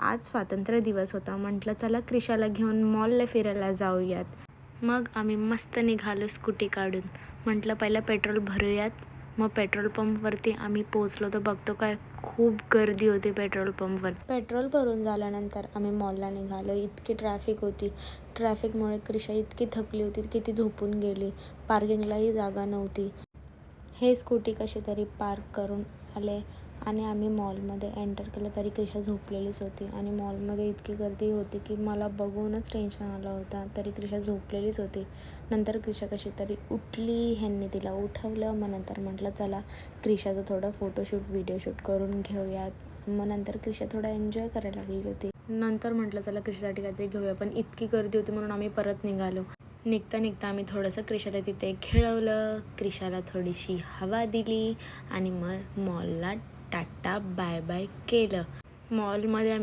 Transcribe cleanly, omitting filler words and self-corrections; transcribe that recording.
आज स्वातंत्र्य दिवस होता. म्हटलं चला क्रिशाला घेऊन मॉलला फिरायला जाऊयात. मग आम्ही मस्त निघालो स्कूटी काढून. म्हटलं पहिलं पेट्रोल भरूयात. मग पेट्रोल पंपवरती आम्ही पोचलो तर बघतो काय खूप गर्दी होती पेट्रोल पंपवर. पेट्रोल भरून झाल्यानंतर आम्ही मॉलला निघालो. इतकी ट्रॅफिक होती. ट्रॅफिकमुळे क्रिशा इतकी थकली होती की ती झोपून गेली. पार्किंगलाही जागा नव्हती. हे स्कूटी कशी तरी पार्क करून आले आणि आम्ही मॉलमध्ये एंटर केलं तरी क्रिशा झोपलेलीच होती. आणि मॉलमध्ये इतकी गर्दी होती की मला बघूनच टेन्शन आलं होतं. तरी क्रिशा झोपलेलीच होती. नंतर क्रिशा कशी तरी उठली. ह्यांनी तिला उठवलं. मग नंतर म्हटलं चला क्रिशाचं थोडं फोटोशूट व्हिडिओशूट करून घेऊयात. मग नंतर क्रिशा थोडा एन्जॉय करायला लागली होती. नंतर म्हटलं चला क्रिशासाठी काहीतरी घेऊया, पण इतकी गर्दी होती म्हणून आम्ही परत निघालो. निघता आम्ही थोडंसं क्रिशाला तिथे खेळवलं. क्रिशाला थोडीशी हवा दिली आणि मग मॉलला टाटा बाय बाय केलं. मॉलमध्ये